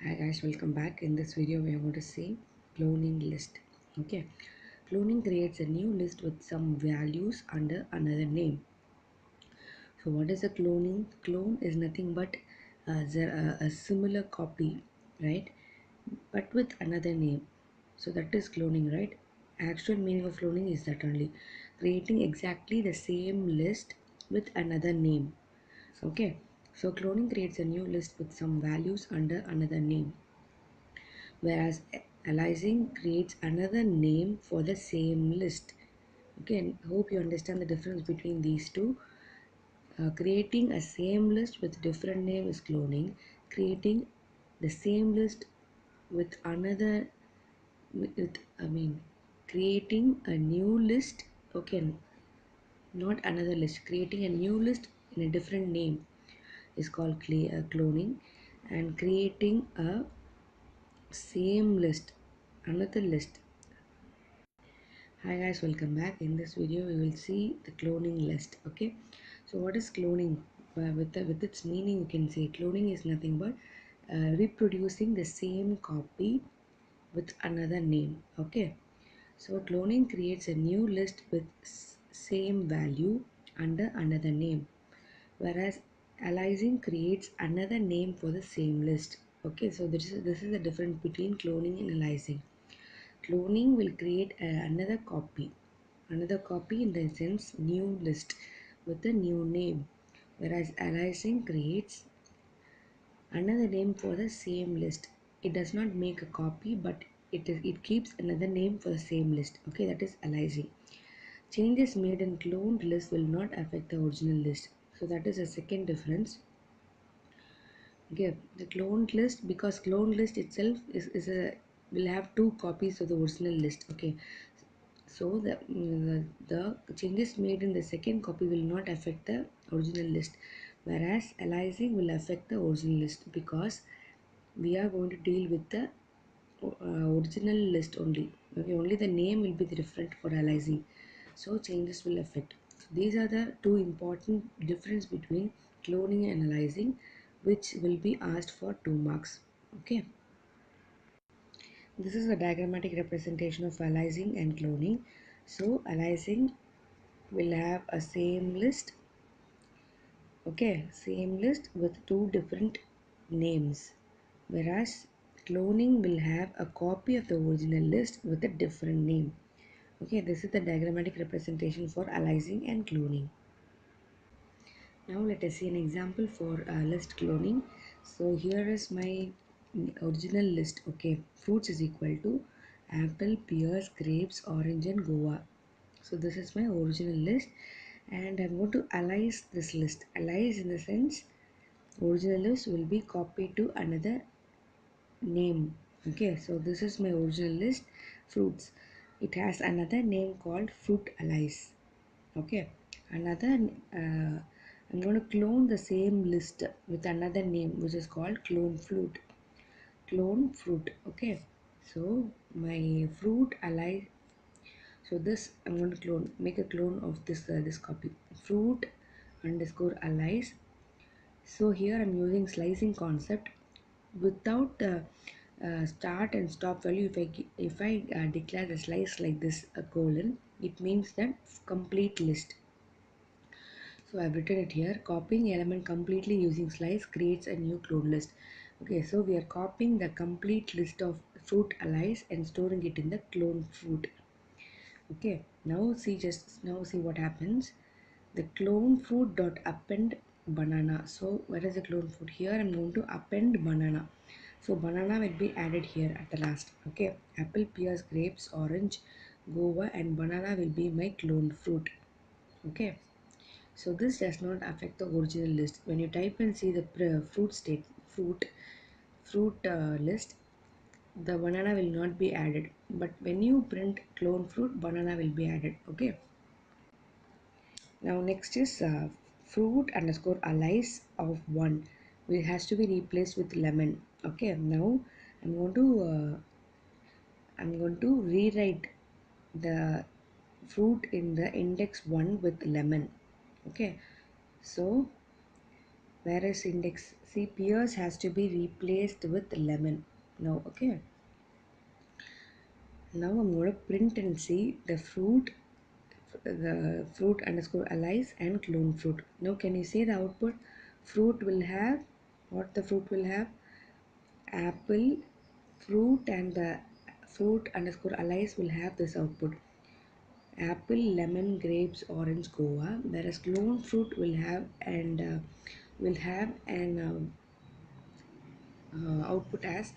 Hi guys, welcome back. In this video we are going to see cloning list. Okay, cloning creates a new list with some values under another name. So what is a cloning? Clone is nothing but a similar copy, right, but with another name. So that is cloning, right? Actual meaning of cloning is that only creating exactly the same list with another name. Okay, so cloning creates a new list with some values under another name, whereas aliasing creates another name for the same list. Okay, hope you understand the difference between these two. Creating a same list with different name is cloning. Creating the same list with another with I mean creating a new list. Okay, not another list. Creating a new list in a different name is called cloning, and creating a same list, another list. Hi guys, welcome back. In this video we will see the cloning list. Okay, so what is cloning? With its meaning, you can say cloning is nothing but reproducing the same copy with another name. Okay, so cloning creates a new list with same value under another name, whereas aliasing creates another name for the same list. Okay, so this is the difference between cloning and aliasing. Cloning will create another copy in the sense new list with a new name, whereas aliasing creates another name for the same list. It does not make a copy, but it keeps another name for the same list. Okay, that is aliasing. Changes made in cloned list will not affect the original list. So that is a second difference. Okay, the cloned list, because cloned list itself is a will have two copies of the original list. Okay, so the changes made in the second copy will not affect the original list, whereas aliasing will affect the original list, because we are going to deal with the original list only. Okay, only the name will be different for aliasing, so changes will affect. So these are the two important difference between cloning and aliasing, which will be asked for 2 marks. Okay, this is a diagrammatic representation of aliasing and cloning. So aliasing will have a same list. Okay, same list with two different names, whereas cloning will have a copy of the original list with a different name. Okay, this is the diagrammatic representation for aliasing and cloning. Now let us see an example for list cloning. So here is my original list. Okay, fruits is equal to apple, pears, grapes, orange and guava. So this is my original list, and I'm going to alias this list. Alias in the sense original list will be copied to another name. Okay, so this is my original list, fruits. It has another name called fruit alias. Okay, another I'm going to clone the same list with another name, which is called clone fruit. Okay, so my fruit alias. So this I'm going to make a clone of this copy, fruit underscore alias. So here I'm using slicing concept without start and stop value. If I declare the slice like this, a colon, it means that complete list. So I've written it here. Copying element completely using slice creates a new clone list. Okay, so we are copying the complete list of fruit alias and storing it in the clone fruit. Okay, now see what happens. The clone fruit dot append banana. So where is the clone fruit? Here I'm going to append banana. So banana will be added here at the last. Okay, apple, pears, grapes, orange, guava and banana will be my clone fruit. Okay, so this does not affect the original list. When you type and see the fruit list, the banana will not be added, but when you print clone fruit, banana will be added. Okay, now next is fruit underscore alias of 1, which has to be replaced with lemon. Okay, now i'm going to uh, I'm going to rewrite the fruit in the index 1 with lemon. Okay, so Whereas index C pears has to be replaced with lemon. Now, okay. Now I'm going to print and see the fruit underscore allies and clone fruit. Now can you see the output? Fruit will have, what the fruit will have? Apple, fruit, and the fruit underscore allies will have this output. Apple, lemon, grapes, orange, guava. Whereas clone fruit will have an output as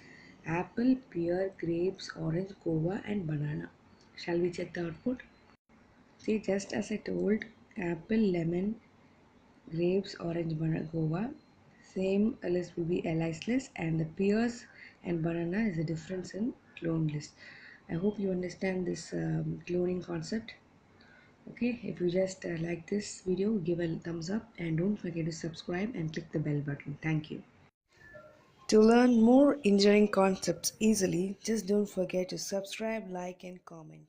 apple, pear, grapes, orange, guava, and banana. Shall we check the output? See, just as I told, apple, lemon, grapes, orange, banana, guava. Same list will be allies list, and the pears and banana is the difference in clone list. I hope you understand this cloning concept. Okay, if you just like this video, give a thumbs up and don't forget to subscribe and click the bell button. Thank you. To learn more engineering concepts easily, just don't forget to subscribe, like, and comment.